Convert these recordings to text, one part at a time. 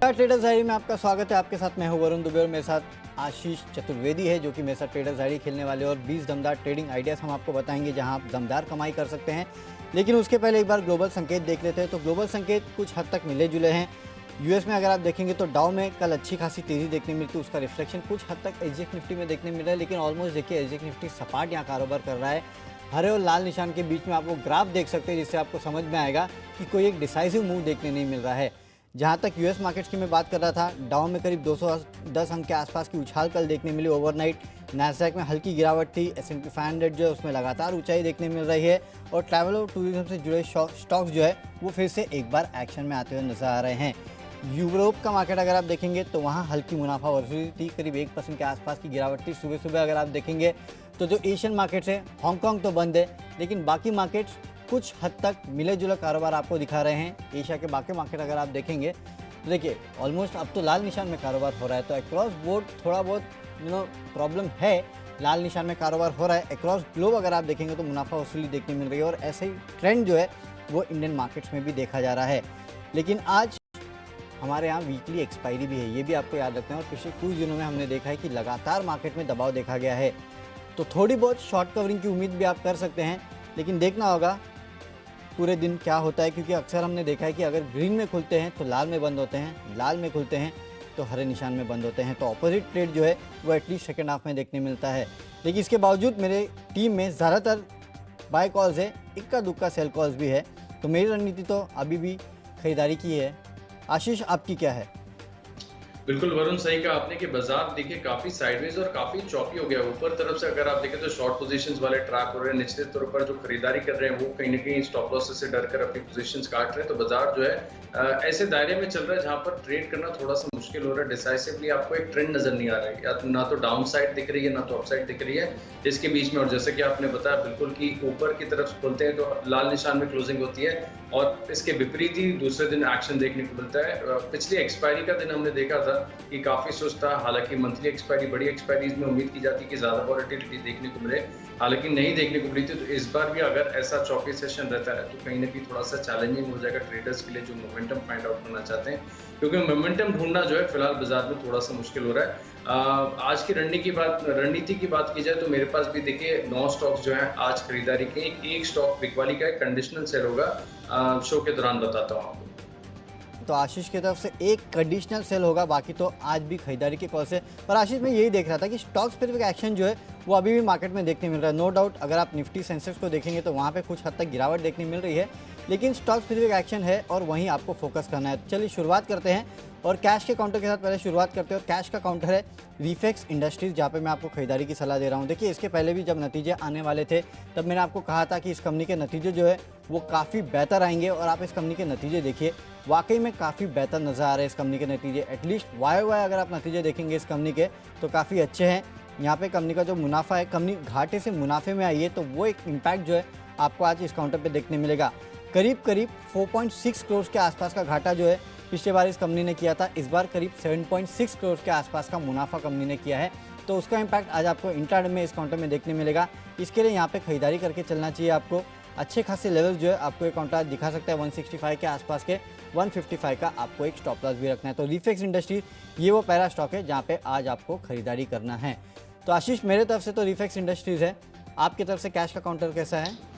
Traders diary में आपका स्वागत है। आपके साथ मैं हूं वरुण दुबे और मेरे साथ आशीष चतुर्वेदी है, जो कि मेरे साथ ट्रेडर्स डायरी खेलने वाले और 20 दमदार ट्रेडिंग आइडियाज़ हम आपको बताएंगे जहां आप दमदार कमाई कर सकते हैं। लेकिन उसके पहले एक बार ग्लोबल संकेत देख लेते हैं। तो ग्लोबल संकेत कुछ हद तक मिले जुले हैं। यूएस में अगर आप देखेंगे तो डाउ में कल अच्छी खासी तेज़ी देखने मिलती है, उसका रिफ्लेक्शन कुछ हद तक एसजीएक्स निफ्टी में देखने मिल रहा है। लेकिन ऑलमोस्ट देखिए एसजीएक्स निफ्टी सपाट यहाँ कारोबार कर रहा है। हरे और लाल निशान के बीच में आप वो ग्राफ देख सकते हैं, जिससे आपको समझ में आएगा कि कोई एक डिसाइसिव मूव देखने नहीं मिल रहा है। जहां तक यूएस मार्केट्स की मैं बात कर रहा था, डाउ में करीब 210 अंक के आसपास की उछाल कल देखने मिली ओवरनाइट। नैस्डैक में हल्की गिरावट थी। S&P 500 जो है उसमें लगातार ऊंचाई देखने मिल रही है और ट्रैवल और टूरिज्म से जुड़े स्टॉक्स जो है वो फिर से एक बार एक्शन में आते हुए नजर आ रहे हैं। यूरोप का मार्केट अगर आप देखेंगे तो वहाँ हल्की मुनाफा वसूली थी, करीब 1% के आसपास की गिरावट थी। सुबह सुबह अगर आप देखेंगे तो जो एशियन मार्केट्स है, हांगकांग तो बंद है, लेकिन बाकी मार्केट्स कुछ हद तक मिले जुले कारोबार आपको दिखा रहे हैं। एशिया के बाकी मार्केट अगर आप देखेंगे तो देखिए ऑलमोस्ट अब तो लाल निशान में कारोबार हो रहा है। तो अक्रॉस बोर्ड थोड़ा बहुत प्रॉब्लम है, लाल निशान में कारोबार हो रहा है। अक्रॉस ग्लोब अगर आप देखेंगे तो मुनाफा वसूली देखने मिल रही है और ऐसे ही ट्रेंड जो है वो इंडियन मार्केट्स में भी देखा जा रहा है। लेकिन आज हमारे यहाँ वीकली एक्सपायरी भी है, ये भी आपको याद रखना है। और पिछले कुछ दिनों में हमने देखा है कि लगातार मार्केट में दबाव देखा गया है, तो थोड़ी बहुत शॉर्ट कवरिंग की उम्मीद भी आप कर सकते हैं। लेकिन देखना होगा पूरे दिन क्या होता है, क्योंकि अक्सर हमने देखा है कि अगर ग्रीन में खुलते हैं तो लाल में बंद होते हैं, लाल में खुलते हैं तो हरे निशान में बंद होते हैं। तो ऑपोजिट ट्रेड जो है वो एटलीस्ट सेकेंड हाफ में देखने मिलता है। लेकिन इसके बावजूद मेरे टीम में ज़्यादातर बाय कॉल्स है, इक्का दुक्का सेल कॉल्स भी है। तो मेरी रणनीति तो अभी भी खरीदारी की है। आशीष, आपकी क्या है? बिल्कुल वरुण, सही कहा आपने कि बाजार देखिए काफी साइडवेज और काफी चौपी हो गया। ऊपर तरफ से अगर आप देखें तो शॉर्ट पोजीशंस वाले ट्रैप हो रहे हैं, निचले तौर पर जो खरीदारी कर रहे हैं वो कहीं ना कहीं स्टॉप लॉस से डर कर अपनी पोजीशंस काट रहे हैं। तो बाजार जो है ऐसे दायरे में चल रहा है जहां पर ट्रेड करना थोड़ा सा मुश्किल हो रहा है। डिसाइसिवली आपको एक ट्रेंड नजर नहीं आ रहा है, या ना तो डाउन साइड दिख रही है ना तो अप साइड दिख रही है इसके बीच में। और जैसे कि आपने बताया बिल्कुल कि ऊपर की तरफ खुलते हैं तो लाल निशान में क्लोजिंग होती है और इसके विपरीत ही दूसरे दिन एक्शन देखने को मिलता है। पिछली एक्सपायरी का दिन हमने देखा था कि काफी सुस्त था। हालांकि मंथली एक्सपायरी, बड़ी एक्सपायरीज में उम्मीद की जाती है कि ज्यादा वॉलेटिलिटी देखने को मिले, हालांकि नहीं देखने को मिली थी। तो इस बार भी अगर ऐसा चौकी सेशन रहता है तो कहीं ना कहीं थोड़ा सा चैलेंजिंग हो जाएगा ट्रेडर्स के लिए जो मोमेंटम फाइंड आउट करना चाहते हैं, क्योंकि मोमेंटम ढूंढना जो है फिलहाल बाजार में थोड़ा सा मुश्किल हो रहा है। आज की रणनीति की बात की जाए तो मेरे पास भी देखिए 9 स्टॉक्स जो है आज खरीदारी के। एक स्टॉक बिकवाली का है, कंडीशनल सेल होगा, शो के दौरान बताता हूँ आपको। तो आशीष की तरफ से एक कंडीशनल सेल होगा, बाकी तो आज भी खरीदारी के कॉल से। पर आशीष, मैं यही देख रहा था कि स्टॉक स्पेसिफिक एक्शन जो है वो अभी भी मार्केट में देखने मिल रहा है। नो डाउट अगर आप निफ्टी सेंसेक्स को देखेंगे तो वहाँ पे कुछ हद तक गिरावट देखने मिल रही है, लेकिन स्टॉक स्पेसिफिक एक्शन है और वहीं आपको फोकस करना है। तो चलिए शुरुआत करते हैं और कैश के काउंटर के साथ पहले शुरुआत करते हैं। और कैश का काउंटर है रीफेक्स इंडस्ट्रीज, जहाँ पे मैं आपको खरीदारी की सलाह दे रहा हूँ। देखिए इसके पहले भी जब नतीजे आने वाले थे तब मैंने आपको कहा था कि इस कंपनी के नतीजे जो है वो काफ़ी बेहतर आएंगे और आप इस कंपनी के नतीजे देखिए, वाकई में काफ़ी बेहतर नज़र आ रहे हैं इस कंपनी के नतीजे। एटलीस्ट वाई अगर आप नतीजे देखेंगे इस कंपनी के तो काफ़ी अच्छे हैं। यहाँ पे कंपनी का जो मुनाफा है, कंपनी घाटे से मुनाफे में आई है, तो वो एक इम्पैक्ट जो है आपको आज इस काउंटर पे देखने मिलेगा। करीब 4.6 करोड़ के आसपास का घाटा जो है पिछले बार इस कंपनी ने किया था, इस बार करीब 7.6 करोड़ के आसपास का मुनाफा कंपनी ने किया है। तो उसका इम्पैक्ट आज आपको इंट्राडे में इस काउंटर में देखने मिलेगा। इसके लिए यहाँ पे खरीदारी करके चलना चाहिए आपको। अच्छे खासे लेवल्स जो है आपको ये काउंटर आज दिखा सकता है 165 के आसपास के, 155 का आपको एक स्टॉप लॉस भी रखना है। तो रीफेक्स इंडस्ट्री ये वो पहला स्टॉक है जहाँ पे आज आपको खरीदारी करना है। तो आशीष, मेरे तरफ से तो रीफेक्स इंडस्ट्रीज है, आपकी तरफ से कैश का काउंटर कैसा है?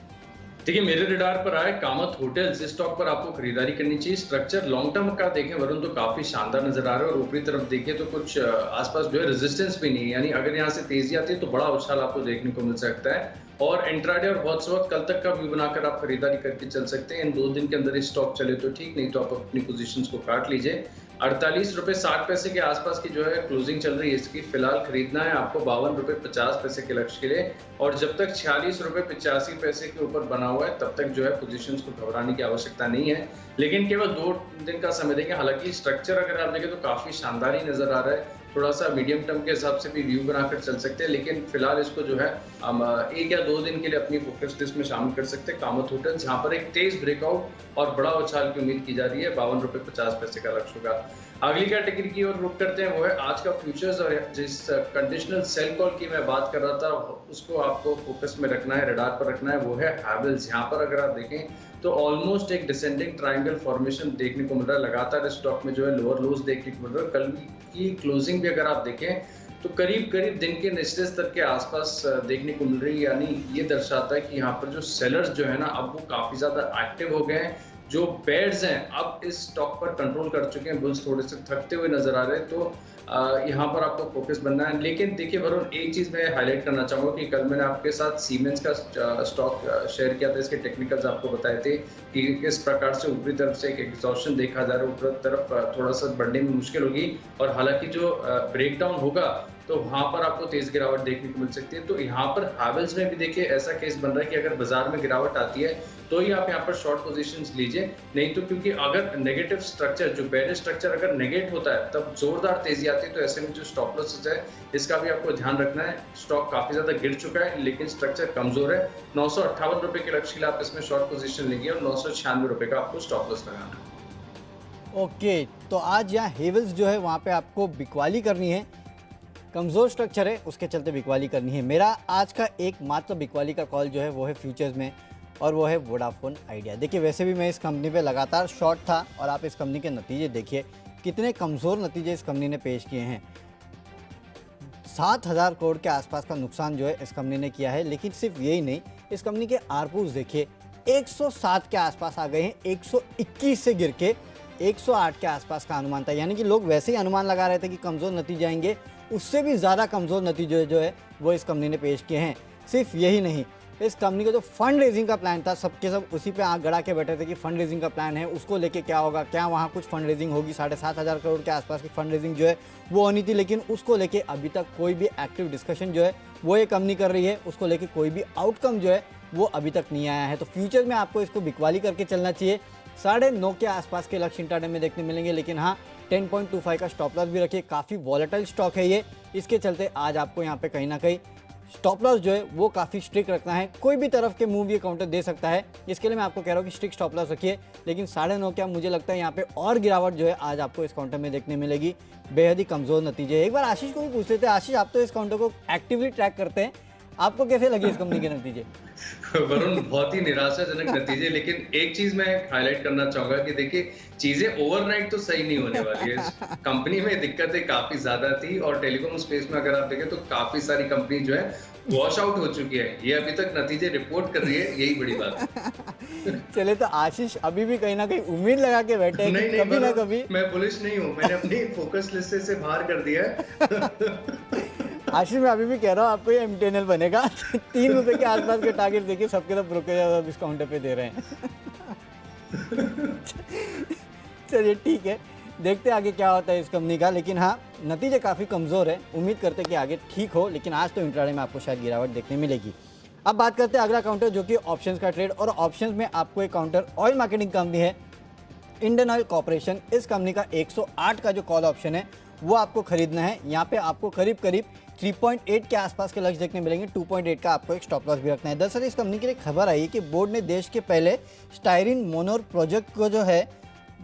देखिए मेरे रडार पर आए कामत होटल्स, इस स्टॉक पर आपको खरीदारी करनी चाहिए। स्ट्रक्चर लॉन्ग टर्म का देखें वरुण तो काफी शानदार नजर आ रहा है और ऊपरी तरफ देखिए तो कुछ आसपास जो है रेजिस्टेंस भी नहीं है, यानी अगर यहाँ से तेजी आती है तो बड़ा उछाल आपको देखने को मिल सकता है। और इंट्राडे और बहुत वक्त कल तक का व्यू बनाकर आप खरीदारी करके चल सकते हैं। इन 2 दिन के अंदर स्टॉक चले तो ठीक, नहीं तो आप अपनी पोजीशंस को काट लीजिए। 48.60 के आसपास की जो है क्लोजिंग चल रही है इसकी, फिलहाल खरीदना है आपको 52.50 के लक्ष्य के लिए। और जब तक 46.85 के ऊपर बना हुआ है तब तक जो है पोजीशंस को घबराने की आवश्यकता नहीं है, लेकिन केवल 2 दिन का समय देंगे। हालांकि स्ट्रक्चर अगर आप देखें तो काफी शानदार ही नजर आ रहा है, थोड़ा सा मीडियम टर्म के हिसाब से भी व्यू बनाकर चल सकते हैं, लेकिन फिलहाल इसको जो है हम 1 या 2 दिन के लिए अपनी फोकस लिस्ट में शामिल कर सकते हैं। कामत होटल जहां पर एक तेज ब्रेकआउट और बड़ा उछाल की उम्मीद की जा रही है, 52.50 का लक्ष्य होगा। अगली कैटेगरी की ओर रुख करते हैं, वो है आज का फ्यूचर्स। और जिस कंडीशनल सेल कॉल की मैं बात कर रहा था उसको आपको फोकस में रखना है, रडार पर रखना है, वो है हैवेल्स। यहाँ पर अगर आप देखें तो ऑलमोस्ट एक डिसेंडिंग ट्रायंगल फॉर्मेशन देखने को मिल रहा है। लगातार स्टॉक में जो है लोअर लोज देखने को मिल रहा है। कल की क्लोजिंग भी अगर आप देखें तो करीब करीब दिन के निचले स्तर के आसपास देखने को मिल रही है। यानी ये दर्शाता है कि यहाँ पर जो सेलर्स जो है ना, अब वो काफी ज्यादा एक्टिव हो गए हैं। जो बेयर्स हैं अब इस स्टॉक पर कंट्रोल कर चुके हैं। बुल्स थोड़े से थकते हुए नजर आ रहे हैं, तो यहाँ पर आपको फोकस बनना है। लेकिन देखिए वरुण, एक चीज मैं हाईलाइट करना चाहूंगा कि कल मैंने आपके साथ सीमेंस का स्टॉक शेयर किया था। इसके टेक्निकल्स आपको बताए थे कि किस प्रकार से ऊपरी तरफ से एक एग्जॉस्शन देखा जा रहा है, ऊपरी तरफ थोड़ा सा बढ़ने में मुश्किल होगी, और हालांकि जो ब्रेकडाउन होगा तो वहां पर आपको तेज गिरावट देखने को मिल सकती है। तो यहाँ पर हैवेल्स में भी देखिए ऐसा केस बन रहा है कि अगर बाजार में गिरावट आती है तो ही आप यहाँ पर शॉर्ट पोजीशंस लीजिए, नहीं तो क्योंकि अगर नेगेटिव स्ट्रक्चर, जो बेयरिश स्ट्रक्चर अगर नेगेट होता है तब जोरदार तेजी आती है। तो ऐसे में जो स्टॉप लॉसेस है इसका भी आपको ध्यान रखना है। स्टॉक काफी ज्यादा गिर चुका है लेकिन स्ट्रक्चर कमजोर है। 958 रुपए के लक्ष्य के लिए आप इसमें शॉर्ट पोजीशन लेंगे और 996 रुपए का आपको स्टॉप लॉस लगाना है। ओके, तो आज यहाँ हेवल्स जो है वहाँ पे आपको बिकवाली करनी है। कमज़ोर स्ट्रक्चर है, उसके चलते बिकवाली करनी है। मेरा आज का एकमात्र बिकवाली का कॉल जो है वो है फ्यूचर्स में, और वो है वोडाफोन आइडिया। देखिए वैसे भी मैं इस कंपनी पे लगातार शॉर्ट था, और आप इस कंपनी के नतीजे देखिए, कितने कमज़ोर नतीजे इस कंपनी ने पेश किए हैं। 7,000 करोड़ के आसपास का नुकसान जो है इस कंपनी ने किया है। लेकिन सिर्फ यही नहीं, इस कंपनी के आरपूस देखिए 107 के आसपास आ गए हैं, 121 से गिर के 108 के आसपास का अनुमान था। यानी कि लोग वैसे ही अनुमान लगा रहे थे कि कमज़ोर नतीजे आएंगे, उससे भी ज़्यादा कमज़ोर नतीजे जो है वो इस कंपनी ने पेश किए हैं। सिर्फ यही नहीं, इस कंपनी का जो फंड रेजिंग का प्लान था, सबके सब उसी पे आंख गड़ा के बैठे थे कि फंड रेजिंग का प्लान है, उसको लेके क्या होगा, क्या वहाँ कुछ फंड रेजिंग होगी। 7,500 करोड़ के आसपास की फंड रेजिंग जो है वो होनी थी, लेकिन उसको लेके अभी तक कोई भी एक्टिव डिस्कशन जो है वो ये कंपनी कर रही है। उसको लेके कोई भी आउटकम जो है वो अभी तक नहीं आया है। तो फ्यूचर में आपको इसको बिकवाली करके चलना चाहिए। 9.5 के आसपास के लक्ष्य इंट्राडे में देखने मिलेंगे, लेकिन हाँ 10.25 का स्टॉप लॉस भी रखिए। काफ़ी वॉलेटाइल स्टॉक है ये, इसके चलते आज आपको यहाँ पे कहीं ना कहीं स्टॉप लॉस जो है वो काफ़ी स्ट्रिक्ट रखना है। कोई भी तरफ के मूव ये काउंटर दे सकता है, इसके लिए मैं आपको कह रहा हूँ कि स्ट्रिक्ट स्टॉप लॉस रखिए। लेकिन 9.5 क्या, मुझे लगता है यहाँ पे और गिरावट जो है आज आपको इस काउंटर में देखने मिलेगी। बेहद ही कमज़ोर नतीजे। एक बार आशीष को भी पूछ लेते हैं। आशीष, आप तो इस काउंटर को एक्टिवली ट्रैक करते हैं, आपको कैसे लगे इस कंपनी के नतीजे? वरुण, बहुत ही निराशाजनक नतीजे। लेकिन एक चीज मैं हाईलाइट करना चाहूंगा कि देखिए चीजें ओवरनाइट तो सही नहीं होने वाली है। कंपनी में दिक्कतें काफी ज्यादा थी, और टेलीकॉम स्पेस में अगर आप देखें तो काफी सारी कंपनी जो है वॉश आउट हो चुकी है। ये अभी तक नतीजे रिपोर्ट कर रही है, यही बड़ी बात है। चले, तो आशीष अभी भी कहीं ना कहीं उम्मीद लगा के बैठे हैं कि कभी ना कभी। मैं बुलिश नहीं हूँ, मैंने अपनी फोकस लिस्ट से बाहर कर दिया है। आशीष, मैं अभी भी कह रहा हूँ आपको ये एमटीएनएल बनेगा। 3 रुपए के आसपास के टारगेट देखिए, सबके सब ब्रोकर इस काउंटर पे दे रहे हैं। चलिए ठीक है, देखते हैं आगे क्या होता है इस कंपनी का। लेकिन हाँ, नतीजे काफ़ी कमज़ोर है, उम्मीद करते हैं कि आगे ठीक हो, लेकिन आज तो इंट्राडे में आपको शायद गिरावट देखने मिलेगी। अब बात करते हैं अगला काउंटर, जो कि ऑप्शंस का ट्रेड। और ऑप्शंस में आपको एक काउंटर ऑयल मार्केटिंग कंपनी है इंडियन ऑयल कॉर्पोरेशन। इस कंपनी का 108 का जो कॉल ऑप्शन है वो आपको खरीदना है। यहाँ पे आपको करीब करीब 3.8 के आसपास के लक्ष्य देखने मिलेंगे। 2.8 का आपको एक स्टॉप लॉस भी रखना है। दरअसल इस कंपनी के लिए खबर आई कि बोर्ड ने देश के पहले स्टायरीन मोनोर प्रोजेक्ट को जो है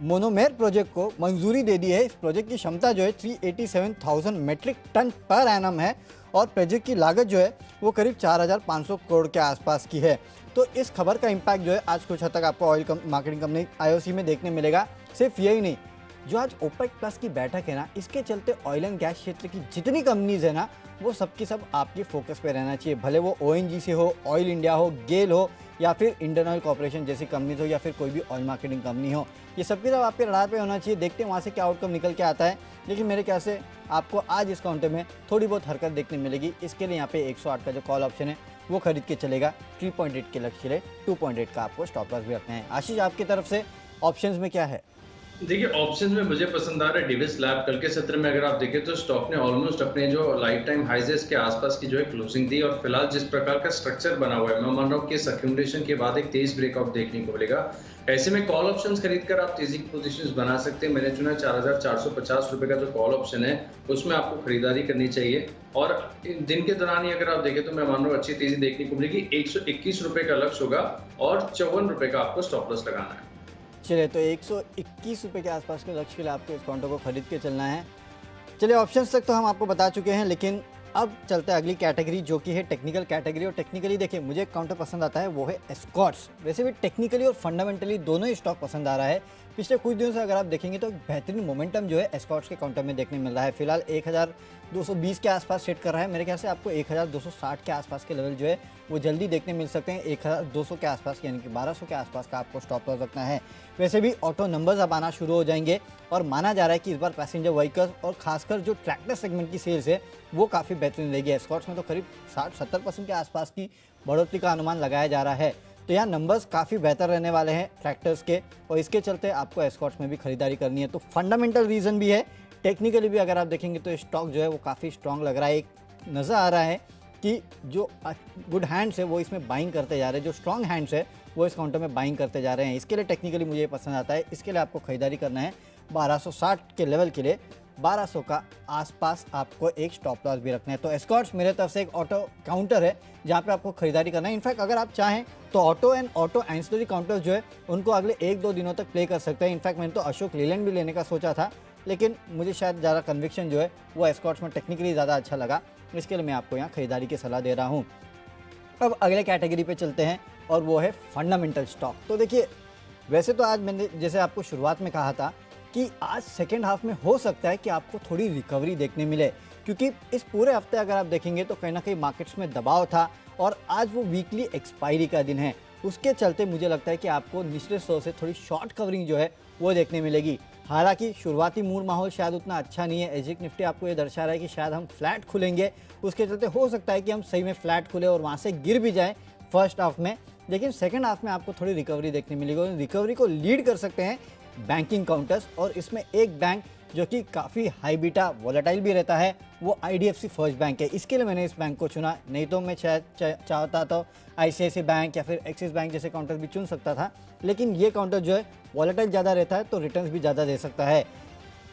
मोनोमेर प्रोजेक्ट को मंजूरी दे दी है। इस प्रोजेक्ट की क्षमता जो है 387,000 मेट्रिक टन पर एनम है, और प्रोजेक्ट की लागत जो है वो करीब 4,500 करोड़ के आसपास की है। तो इस खबर का इम्पैक्ट जो है आज कुछ हद तक आपको ऑयल मार्केटिंग कंपनी आईओसी में देखने मिलेगा। सिर्फ यही नहीं, जो आज ओपेक प्लस की बैठक है ना, इसके चलते ऑयल एंड गैस क्षेत्र की जितनी कंपनीज है ना, वो सबकी सब आपके फोकस पे रहना चाहिए। भले वो ओएनजीसी हो, ऑयल इंडिया हो, गेल हो, या फिर इंडियन ऑयल कॉर्पोरेशन जैसी कंपनीज हो, या फिर कोई भी ऑयल मार्केटिंग कंपनी हो, ये सबके सब आपके रडार पे होना चाहिए। देखते हैं वहाँ से क्या आउटकम निकल के आता है। लेकिन मेरे ख्याल से आपको आज इस काउंटर में थोड़ी बहुत हरकत देखने मिलेगी। इसके लिए यहाँ पे 108 का जो कॉल ऑप्शन है वो खरीद के चलेगा। 3.8 के लक्ष्य ले 2.8 का आपको स्टॉप लॉस भी रखना है। आशीष, आपकी तरफ से ऑप्शंस में क्या है? देखिए ऑप्शंस में मुझे पसंद आ रहा है डिविस लैब। कल के सत्र में अगर आप देखें तो स्टॉक ने ऑलमोस्ट अपने जो लाइफ टाइम हाइजेस के आसपास की जो है क्लोजिंग दी, और फिलहाल जिस प्रकार का स्ट्रक्चर बना हुआ है, मैं मान रहा हूँ कि इस अक्यूमुलेशन के बाद एक तेज ब्रेकआउट देखने को मिलेगा। ऐसे में कॉल ऑप्शंस खरीदकर आप तेजी की पोजीशंस बना सकते हैं। मैंने चुना 4,450 रुपए का जो कॉल ऑप्शन है उसमें आपको खरीदारी करनी चाहिए, और दिन के दौरान ही अगर आप देखें तो मैं मान रहा हूँ अच्छी तेजी देखने को मिलेगी। 121 रुपए का लक्ष्य होगा, और 54 रुपए का आपको स्टॉप लॉस लगाना है। चलिए, तो 121 रुपये के आसपास के लक्ष्य के लिए आपको इस काउंटर को खरीद के चलना है। चलिए, ऑप्शंस तक तो हम आपको बता चुके हैं, लेकिन अब चलते हैं अगली कैटेगरी जो कि है टेक्निकल कैटेगरी। और टेक्निकली देखिए मुझे एक काउंटर पसंद आता है, वो है एस्कॉर्ट्स। वैसे भी टेक्निकली और फंडामेंटली दोनों ही स्टॉक पसंद आ रहा है। पिछले कुछ दिनों से अगर आप देखेंगे तो बेहतरीन मोमेंटम जो है एस्कॉर्ट्स के काउंटर में देखने मिल रहा है। फिलहाल 1220 के आसपास सेट कर रहा है। मेरे ख्याल से आपको 1260 के आसपास के लेवल जो है वो जल्दी देखने मिल सकते हैं। 1200 के आसपास यानी कि 1200 के आसपास का आपको स्टॉप लॉस रखना है। वैसे भी ऑटो नंबर्स अब आना शुरू हो जाएंगे और माना जा रहा है कि इस बार पैसेंजर व्हीकल्स और खासकर जो ट्रैक्टर सेगमेंट की सेल्स है वो काफ़ी बेहतरीन रहेगी। एस्कॉर्ट्स में तो करीब 60-70% के आसपास की बढ़ोतरी का अनुमान लगाया जा रहा है। तो यहाँ नंबर्स काफ़ी बेहतर रहने वाले हैं ट्रैक्टर्स के, और इसके चलते आपको एस्कॉर्ट्स में भी खरीदारी करनी है। तो फंडामेंटल रीज़न भी है, टेक्निकली भी अगर आप देखेंगे तो स्टॉक जो है वो काफ़ी स्ट्रॉन्ग लग रहा है। एक नज़र आ रहा है कि जो गुड हैंड्स है वो इसमें बाइंग करते जा रहे हैं, जो स्ट्रॉन्ग हैंड्स है वो इस काउंटर में बाइंग करते जा रहे हैं। इसके लिए टेक्निकली मुझे पसंद आता है। इसके लिए आपको खरीदारी करना है 1260 के लेवल के लिए 1200 का आसपास आपको एक स्टॉप लॉस भी रखना है। तो एस्कॉर्ट्स मेरे तरफ से एक ऑटो काउंटर है जहाँ पे आपको खरीदारी करना है। इनफैक्ट अगर आप चाहें तो ऑटो एंसिलरी काउंटर जो है उनको अगले 1-2 दिनों तक प्ले कर सकते हैं। इनफैक्ट मैंने तो अशोक लीलैंड भी लेने का सोचा था, लेकिन मुझे शायद ज़्यादा कन्विक्शन जो है वो एस्कॉर्ट्स में टेक्निकली ज़्यादा अच्छा लगा, इसके लिए मैं आपको यहाँ खरीदारी की सलाह दे रहा हूँ। अब अगले कैटेगरी पे चलते हैं और वो है फंडामेंटल स्टॉक। तो देखिए वैसे तो आज मैंने जैसे आपको शुरुआत में कहा था कि आज सेकेंड हाफ में हो सकता है कि आपको थोड़ी रिकवरी देखने मिले, क्योंकि इस पूरे हफ्ते अगर आप देखेंगे तो कहीं ना कहीं मार्केट्स में दबाव था और आज वो वीकली एक्सपायरी का दिन है। उसके चलते मुझे लगता है कि आपको निचले स्तर से थोड़ी शॉर्ट कवरिंग जो है वो देखने मिलेगी। हालांकि शुरुआती मूड माहौल शायद उतना अच्छा नहीं है। एजिक निफ्टी आपको ये दर्शा रहा है कि शायद हम फ्लैट खुलेंगे, उसके चलते हो सकता है कि हम सही में फ्लैट खुले और वहाँ से गिर भी जाए फर्स्ट हाफ में, लेकिन सेकंड हाफ में आपको थोड़ी रिकवरी देखने मिलेगी। और रिकवरी को लीड कर सकते हैं बैंकिंग काउंटर्स, और इसमें एक बैंक जो कि काफ़ी हाई बीटा वोलेटाइल भी रहता है वो IDFC फर्स्ट बैंक है। इसके लिए मैंने इस बैंक को चुना, नहीं तो मैं चाहता तो ICICI बैंक या फिर एक्सिस बैंक जैसे काउंटर भी चुन सकता था, लेकिन ये काउंटर जो है वोलेटाइल ज़्यादा रहता है तो रिटर्न्स भी ज़्यादा दे सकता है।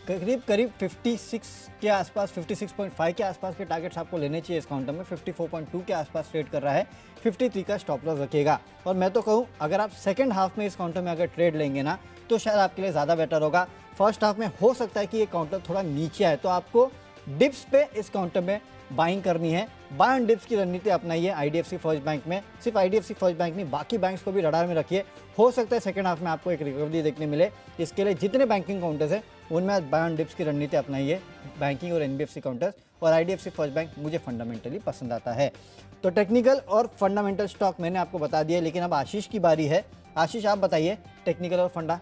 करीब 56 के आसपास 56.5 के आसपास के टारगेट्स आपको लेने चाहिए इस काउंटर में। 54.2 के आसपास ट्रेड कर रहा है, 53 का स्टॉप लॉस रखिएगा। और मैं तो कहूँ अगर आप सेकंड हाफ में इस काउंटर में अगर ट्रेड लेंगे ना तो शायद आपके लिए ज़्यादा बेटर होगा। फर्स्ट हाफ में हो सकता है कि ये काउंटर थोड़ा नीचे आए, तो आपको डिप्स पे इस काउंटर में बाइंग करनी है। बाय एंड डिप्स की रणनीति अपनाइए IDFC फर्स्ट बैंक में। सिर्फ IDFC फर्स्ट बैंक नहीं, बाकी बैंक्स को भी रडार में रखिए। हो सकता है सेकंड हाफ में आपको एक रिकवरी देखने मिले। इसके लिए जितने बैंकिंग काउंटर्स हैं उनमें आज बाय एंड डिप्स की रणनीति अपनाइए, बैंकिंग और NBFC काउंटर्स। और IDFC फर्स्ट बैंक मुझे फंडामेंटली पसंद आता है। तो टेक्निकल और फंडामेंटल स्टॉक मैंने आपको बता दिया, लेकिन अब आशीष की बारी है। आशीष आप बताइए टेक्निकल और फंडा।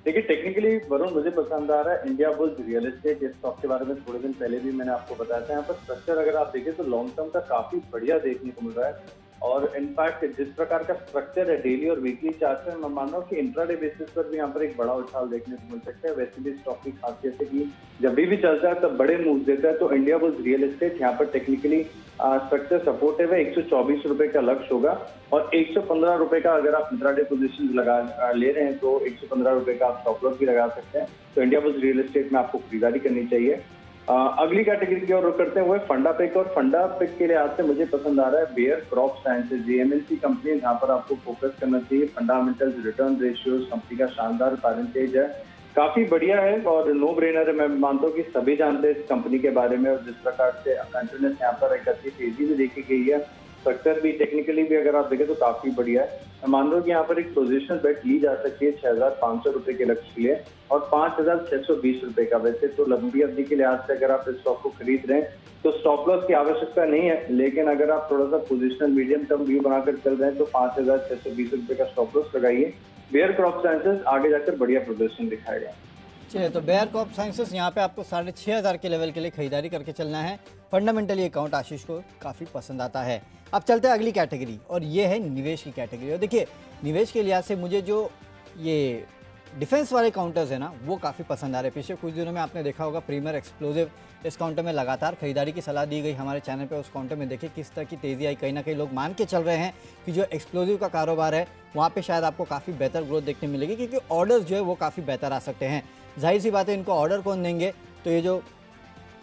देखिए टेक्निकली वरुण मुझे पसंद आ रहा है इंडिया बुल्स रियल एस्टेट। इस स्टॉक के बारे में थोड़े दिन पहले भी मैंने आपको बताया था। यहाँ पर स्ट्रक्चर अगर आप देखें तो लॉन्ग टर्म का काफी बढ़िया देखने को मिल रहा है, और इनफैक्ट जिस प्रकार का स्ट्रक्चर है डेली और वीकली चार्ट में, मैं मान रहा हूँ कि इंट्राडे बेसिस पर भी यहाँ पर एक बड़ा उछाल देखने को मिल सकता है। वैसे भी स्टॉक की खासियत है कि जब भी चलता है तब बड़े मूव देता है। तो इंडिया बुल्स रियल एस्टेट यहाँ पर टेक्निकली स्ट्रक्चर सपोर्टिव है। 124 रुपए का लक्ष्य होगा और 115 रुपए का अगर आप इंट्राडे पोजीशन लगा ले रहे हैं तो 115 रुपए का आप स्टॉप लॉस भी लगा सकते हैं। तो इंडिया बुल्स रियल एस्टेट में आपको खरीदारी करनी चाहिए। अगली कैटेगरी की ओर रुख करते हैं वो है फंडा पिक। और फंडा पिक के लिए आज से मुझे पसंद आ रहा है Bayer Crop Sciences. JMNC company जहाँ पर आपको फोकस करना चाहिए। फंडामेंटल्स, रिटर्न रेशियोज, कंपनी का शानदार पैरेंटेज है, काफी बढ़िया है और नो ब्रेनर है। मैं मानता हूँ कि सभी जानते हैं इस कंपनी के बारे में, और जिस प्रकार से कंटिन्यूस यहाँ पर एक अच्छी तेजी में देखी गई है, स्ट्रक्चर भी टेक्निकली भी अगर आप देखें तो काफी बढ़िया है। मैं मान रहा हूँ कि यहाँ पर एक पोजिशनल बेट ली जा सकती है 6,500 रुपए के लक्ष्य के लिए और 5,620 रुपए का। वैसे तो लंबी अवधि के लिहाज से अगर आप इस स्टॉक को खरीद रहे हैं तो स्टॉप लॉस की आवश्यकता नहीं है, लेकिन अगर आप थोड़ा सा पोजिशनल मीडियम टर्म व्यू बनाकर चल रहे हैं तो 5,620 रुपए का स्टॉप लॉस लगाइए। बेयर क्रॉप साइंसेज आगे जाकर बढ़िया प्रदर्शन दिखाएगा। चलिए, तो बेयर क्रॉप साइंसेस यहाँ पे आपको 6,500 के लेवल के लिए खरीदारी करके चलना है। फंडामेंटली अकाउंट आशीष को काफ़ी पसंद आता है। अब चलते हैं अगली कैटेगरी, और ये है निवेश की कैटेगरी। और देखिए निवेश के लिहाज से मुझे जो ये डिफेंस वाले काउंटर्स है ना वो काफ़ी पसंद आ रहे हैं। पिछले कुछ दिनों में आपने देखा होगा प्रीमियर एक्सप्लोजिव इस काउंटर में लगातार खरीदारी की सलाह दी गई हमारे चैनल पे। उस काउंटर में देखिए किस तरह की तेज़ी आई। कहीं ना कहीं लोग मान के चल रहे हैं कि जो एक्सप्लोजिव का कारोबार है वहाँ पे शायद आपको काफ़ी बेहतर ग्रोथ देखने मिलेगी, क्योंकि ऑर्डर्स जो है वो काफ़ी बेहतर आ सकते हैं। जाहिर सी बात है इनको ऑर्डर कौन देंगे, तो ये जो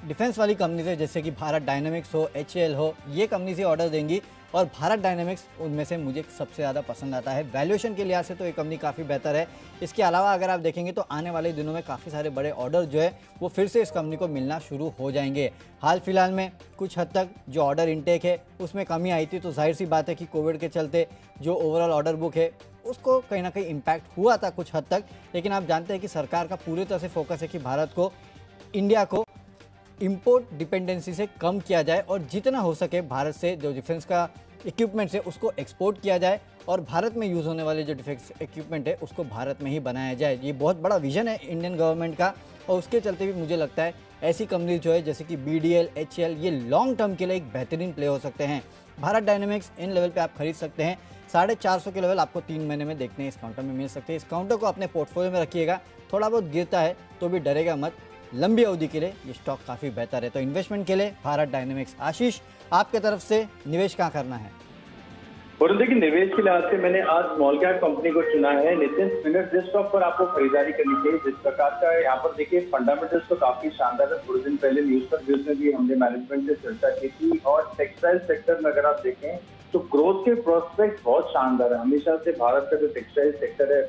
डिफेंस वाली कंपनीज है जैसे कि भारत डायनामिक्स हो, HAL हो, ये कंपनी से ऑर्डर देंगी और भारत डायनेमिक्स उनमें से मुझे सबसे ज़्यादा पसंद आता है। वैल्यूएशन के लिहाज से तो ये कंपनी काफ़ी बेहतर है। इसके अलावा अगर आप देखेंगे तो आने वाले दिनों में काफ़ी सारे बड़े ऑर्डर जो है वो फिर से इस कंपनी को मिलना शुरू हो जाएंगे। हाल फिलहाल में कुछ हद तक जो ऑर्डर इनटेक है उसमें कमी आई थी, तो जाहिर सी बात है कि कोविड के चलते जो ओवरऑल ऑर्डर बुक है उसको कहीं ना कहीं इम्पैक्ट हुआ था कुछ हद तक। लेकिन आप जानते हैं कि सरकार का पूरी तरह से फोकस है कि भारत को, इंडिया को इंपोर्ट डिपेंडेंसी से कम किया जाए और जितना हो सके भारत से जो डिफेंस का इक्विपमेंट्स है उसको एक्सपोर्ट किया जाए और भारत में यूज़ होने वाले जो डिफेंस इक्विपमेंट है उसको भारत में ही बनाया जाए। ये बहुत बड़ा विजन है इंडियन गवर्नमेंट का और उसके चलते भी मुझे लगता है ऐसी कंपनी जो है जैसे कि BDL, HAL ये लॉन्ग टर्म के लिए एक बेहतरीन प्ले हो सकते हैं। भारत डायनेमिक्स इन लेवल पे आप खरीद सकते हैं। 450 के लेवल आपको 3 महीने में देखने इस काउंटर में मिल सकते हैं। इस काउंटर को अपने पोर्टफोलियो में रखिएगा, थोड़ा बहुत गिरता है तो भी डरेगा मत, लंबी अवधि के लिए ये स्टॉक काफ़ी बेहतर है। तो इन्वेस्टमेंट के लिए भारत डायनेमिक्स। आशीष, आपके तरफ से निवेश कहाँ करना है? और देखिए निवेश के लिहाज से मैंने आज स्मॉल कैप कंपनी को चुना है। नितिन स्पिनर्स, जिस स्टॉक पर आपको खरीदारी करनी चाहिए, जिस प्रकार का यहाँ पर देखिए फंडामेंटल्स तो काफी शानदार है। थोड़े दिन पहले न्यूज पर में भी हमने मैनेजमेंट से चर्चा की थी और टेक्सटाइल सेक्टर में अगर आप देखें तो ग्रोथ के प्रोस्पेक्ट बहुत शानदार है। हमेशा से भारत का जो टेक्सटाइल सेक्टर है,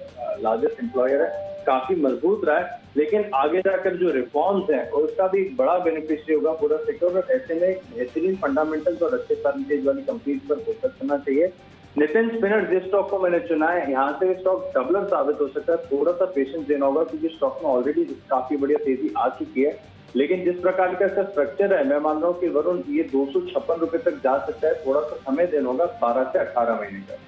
लार्जेस्ट एम्प्लॉयर है, काफी मजबूत रहा है। लेकिन आगे जाकर जो रिफॉर्म्स हैं उसका भी एक बड़ा बेनिफिशियरी होगा पूरा सेक्टर और ऐसे में बेहतरीन फंडामेंटल्स और अच्छे परसेंटेज वाली कंपनीज पर फोकस करना चाहिए। नितिन स्पिनर जिस स्टॉक को मैंने चुना है, यहाँ से स्टॉक डबलर साबित हो सकता है। थोड़ा सा पेशेंस देना होगा क्योंकि स्टॉक में ऑलरेडी काफी बढ़िया तेजी आ चुकी है। लेकिन जिस प्रकार का इसका स्ट्रक्चर है, मैं मान रहा हूँ कि वरुण ये 256 रुपए तक जा सकता है। थोड़ा सा समय देना होगा, 12 से 18 महीने का।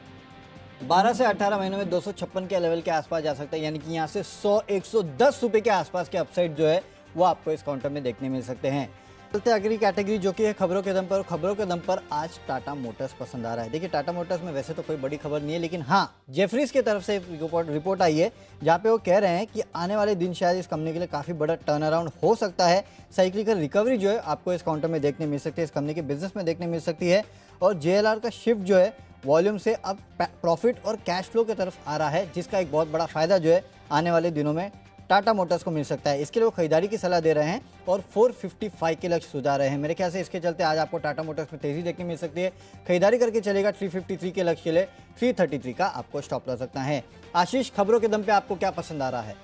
12 से 18 महीनों में 256 के लेवल के आसपास जा सकता है, यानी कि यहाँ से 100-110 रुपए के आसपास के अपसाइड जो है वो आपको इस काउंटर में देखने मिल सकते हैं। चलते अगली कैटेगरी जो कि है खबरों के दम पर। और खबरों के दम पर आज टाटा मोटर्स पसंद आ रहा है। देखिए टाटा मोटर्स में वैसे तो कोई बड़ी खबर नहीं है, लेकिन हाँ जेफरीज की तरफ से रिपोर्ट आई है जहाँ पे वो कह रहे हैं कि आने वाले दिन शायद इस कंपनी के लिए काफ़ी बड़ा टर्न अराउंड हो सकता है। साइक्लिकल रिकवरी जो है आपको इस काउंटर में देखने मिल सकती है, इस कंपनी के बिजनेस में देखने मिल सकती है। और JLR का शिफ्ट जो है वॉल्यूम से अब प्रॉफिट और कैश फ्लो की तरफ आ रहा है, जिसका एक बहुत बड़ा फायदा जो है आने वाले दिनों में टाटा मोटर्स को मिल सकता है। इसके लिए वो खरीदारी की सलाह दे रहे हैं और 455 के लक्ष्य सुझा रहे हैं। मेरे ख्याल से इसके चलते आज आपको टाटा मोटर्स में तेजी देखने मिल सकती है। खरीदारी करके चलेगा 353 के लक्ष्य के लिए 333 का आपको स्टॉप लगा सकता है। आशीष, खबरों के दम पे आपको क्या पसंद आ रहा है?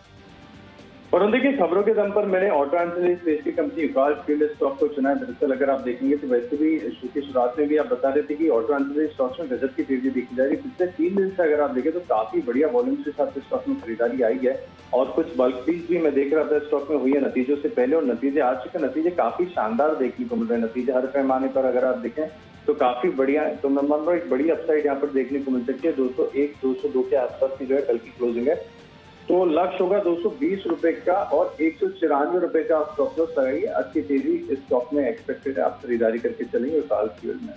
और देखिए खबरों के दम पर मैंने ऑटो एंसिलरी स्पेस की कंपनी विकास फील्ड स्टॉक को चुना है। दरअसल अगर आप देखेंगे तो वैसे भी शो की शुरुआत में भी आप बता रहे थे कि ऑटो एंसिलरी स्टॉक्स में गजब की तेजी देखी जा रही है। पिछले 3 दिन से अगर आप देखें तो काफी बढ़िया वॉल्यूम के साथ स्टॉक में खरीदारी आई है और कुछ बल्क डील्स भी मैं देख रहा था स्टॉक में हुई है नतीजों से पहले और नतीजे आ चुके। नतीजे काफी शानदार देखने को मिल रहे हैं। नतीजे हर पैमाने पर अगर आप देखें तो काफी बढ़िया है। तो मैं मान रहा हूँ एक बड़ी अपसाइड यहाँ पर देखने को मिल सकती है। 201-202 के आसपास की जो है कल की क्लोजिंग है, तो लक्ष्य होगा 220 रुपए का और 194 रुपए का आप स्टॉप लॉस लगाइए। अच्छी तेजी इस स्टॉक में एक्सपेक्टेड है, आप खरीदारी करके चलेंगे विकास फील्ड में।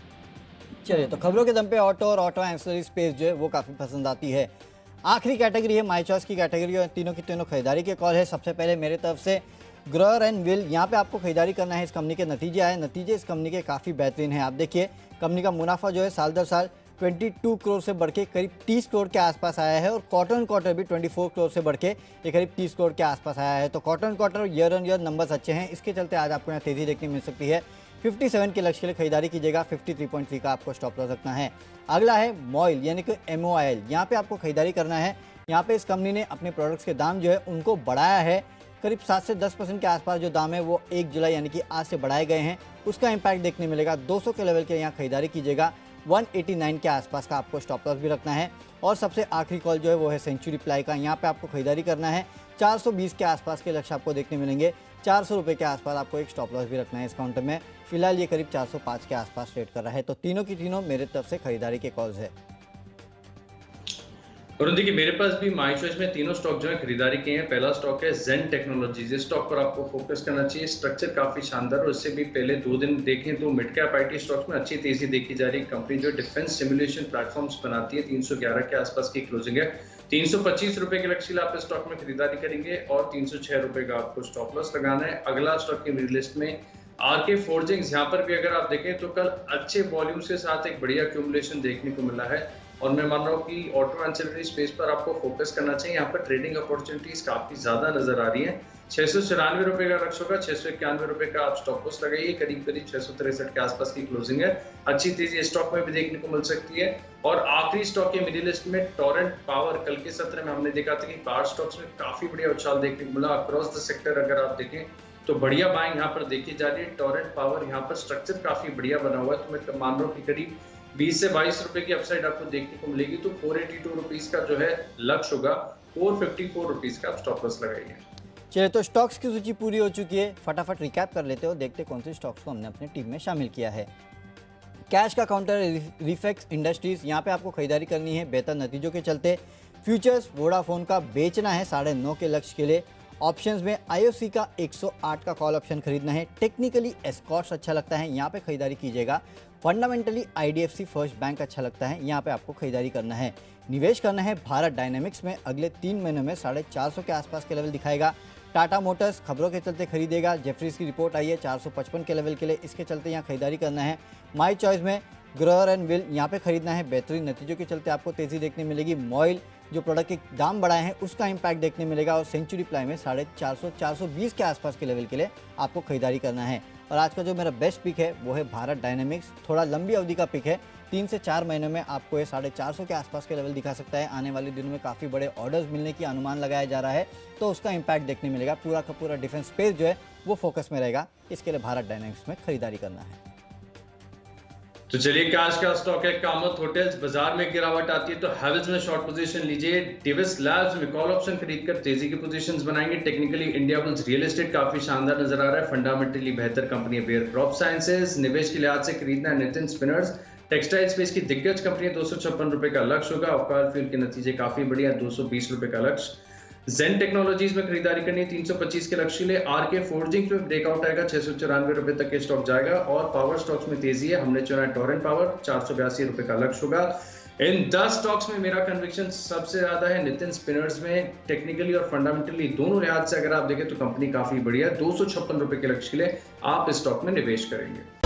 चलिए, तो खबरों के दम पे ऑटो और ऑटो एंसिलरी स्पेस जो है वो काफ़ी पसंद आती है। आखिरी कैटेगरी है माई चॉइस की कैटेगरी और तीनों की तीनों खरीदारी के कॉल है। सबसे पहले मेरे तरफ से ग्रोअर एंड विल, यहाँ पे आपको खरीदारी करना है। इस कंपनी के नतीजे आए, नतीजे इस कंपनी के काफ़ी बेहतरीन हैं। आप देखिए कंपनी का मुनाफा जो है साल दर साल 22 करोड़ से बढ़ के करीब 30 करोड़ के आसपास आया है और क्वार्टर क्वार्टर भी 24 करोड़ से बढ़ के ये करीब 30 करोड़ के आसपास आया है। तो quarter quarter year on year numbers अच्छे हैं। इसके चलते आज आपको यहाँ तेजी देखने मिल सकती है। 57 के लक्ष्य के लिए खरीदारी कीजिएगा, 53.3 का आपको स्टॉप लॉस रखना है। अगला है मॉइल यानी कि MOIL, यहाँ पे आपको खरीदारी करना है। यहाँ पे इस कंपनी ने अपने प्रोडक्ट्स के दाम जो है उनको बढ़ाया है। करीब 7 से 10% के आसपास जो दाम है वो 1 जुलाई यानी कि आज से बढ़ाए गए हैं, उसका इम्पैक्ट देखने मिलेगा। 200 के लेवल के यहाँ खरीदारी कीजिएगा। 189 के आसपास का आपको स्टॉप लॉस भी रखना है। और सबसे आखिरी कॉल जो है वो है सेंचुरी प्लाई का, यहाँ पे आपको खरीदारी करना है। 420 के आसपास के लक्ष्य आपको देखने मिलेंगे। 400 रुपये के आसपास आपको एक स्टॉप लॉस भी रखना है इस काउंटर में। फिलहाल ये करीब 405 के आसपास ट्रेड कर रहा है। तो तीनों की तीनों मेरे तरफ से खरीदारी के कॉल्स है। और देखिए मेरे पास भी माई चॉइस में तीनों स्टॉक जो है खरीदारी किए हैं। पहला स्टॉक है जेन टेक्नोलॉजीज। इस स्टॉक पर आपको फोकस करना चाहिए। स्ट्रक्चर काफी शानदार और इससे भी पहले 2 दिन देखें तो मिड कैप IT स्टॉक्स में अच्छी तेजी देखी जा रही है। कंपनी जो डिफेंस सिमुलेशन प्लेटफॉर्म्स बनाती है, 311 के आसपास की क्लोजिंग है। 325 रुपए के लक्ष्य आप इस स्टॉक में खरीदारी करेंगे और 306 रुपए का आपको स्टॉप लॉस लगाना है। अगला स्टॉक की मेरी लिस्ट में RK फोर्जिंग्स, यहाँ पर भी अगर आप देखें तो कल अच्छे वॉल्यूम्स के साथ एक बढ़िया एक्यूमुलेशन देखने को मिला है। और मैं मान रहा हूँ कि ऑटो एंसिलरी स्पेस पर आपको फोकस करना चाहिए। यहाँ पर ट्रेडिंग अपॉर्चुनिटीज काफी ज्यादा नजर आ रही है। 694 रुपए का लक्ष्य होगा, 691 रुपए का आप स्टॉप लॉस लगाइए। करीब करीब 663 के आसपास की क्लोजिंग है। अच्छी तेजी स्टॉक में भी देखने को मिल सकती है। और आखिरी स्टॉक है मिडिल ईस्ट में टोरेंट पावर। कल के सत्र में हमने देखा था कि पावर स्टॉक्स में काफी बढ़िया उछाल देखने को मिला अक्रॉस द सेक्टर। अगर आप देखें तो बढ़िया बाइंग यहाँ पर देखी जा रही है। टोरेंट पावर यहाँ पर स्ट्रक्चर काफी बढ़िया बना हुआ है, तो मैं मान रहा हूँ कि करीब 20 से 22 रुपए की अपसाइड आपको देखने को मिलेगी। तो 482 रुपीज का जो है लक्ष्य होगा, 454 रुपीज का आप स्टॉप लॉस लगाइए। चलिए, तो स्टॉक्स की सूची पूरी हो चुकी है। फटाफट रिकैप कर लेते हो, देखते कौन से स्टॉक्स को हमने अपनी टीम में शामिल किया है। कैश का काउंटर रिफेक्स इंडस्ट्रीज, यहाँ पे आपको खरीदारी करनी है बेहतर नतीजों के चलते। फ्यूचर्स वोडाफोन का बेचना है 9.5 के लक्ष्य के लिए। ऑप्शंस में आईओसी का 108 का कॉल ऑप्शन खरीदना है। टेक्निकली एस्कॉर्ट्स अच्छा लगता है, यहाँ पे खरीदारी कीजिएगा। फंडामेंटली आईडीएफसी फर्स्ट बैंक अच्छा लगता है, यहाँ पे आपको खरीदारी करना है। निवेश करना है भारत डायनेमिक्स में, अगले 3 महीनों में 450 के आसपास के लेवल दिखाएगा। टाटा मोटर्स खबरों के चलते खरीदेगा। जेफरीज की रिपोर्ट आई है 455 के लेवल के लिए, इसके चलते यहाँ खरीदारी करना है। माई चॉइस में ग्रोअर एंड विल, यहाँ पे खरीदना है। बेहतरीन नतीजों के चलते आपको तेजी देखने मिलेगी। मॉइल जो प्रोडक्ट के दाम बढ़ाए हैं उसका इम्पैक्ट देखने मिलेगा। और सेंचुरी प्लाई में 450-420 के आसपास के लेवल के लिए आपको खरीदारी करना है। और आज का जो मेरा बेस्ट पिक है वो है भारत डायनेमिक्स। थोड़ा लंबी अवधि का पिक है, 3 से 4 महीनों में आपको ये 450 के आसपास के लेवल दिखा सकता है। आने वाले दिनों में काफ़ी बड़े ऑर्डर्स मिलने की अनुमान लगाया जा रहा है, तो उसका इम्पैक्ट देखने मिलेगा। पूरा का पूरा डिफेंस स्पेस जो है वो फोकस में रहेगा, इसके लिए भारत डायनेमिक्स में खरीदारी करना है। तो चलिए, कैश का स्टॉक है कामत होटल्स। बाजार में गिरावट आती है तो हैवेल्स में शॉर्ट पोजीशन लीजिए। डिविस लैब्स में कॉल ऑप्शन खरीदकर तेजी की पोजीशंस बनाएंगे। Technically India bulls real estate काफी शानदार नजर आ रहा है। फंडामेंटली बेहतर कंपनी है बेयर क्रॉप साइंसेज। निवेश के लिहाज से खरीदना है नितिन स्पिनर्स। टेक्सटाइल स्पेस की दिग्गज कंपनी 256 रुपए का लक्ष्य होगा। ऑयल फ्यूल के नतीजे काफी बढ़िया, 220 रुपए का लक्ष्य। जेन टेक्नोलॉजीज में खरीदारी करनी है 325 के लक्ष्य के लिए। आरके फोर्जिंग में ब्रेकआउट आएगा, 694 रुपए तक के स्टॉक जाएगा। और पावर स्टॉक्स में तेजी है, हमने चुना है टोरेंट पावर, 482 रुपए का लक्ष्य होगा। इन 10 स्टॉक्स में मेरा कन्विक्शन सबसे ज्यादा है नितिन स्पिनर्स में। टेक्निकली और फंडामेंटली दोनों लिहाज से अगर आप देखें तो कंपनी काफी बढ़िया है। 256 रुपए के लक्ष्य के लिए आप इस स्टॉक में निवेश करेंगे।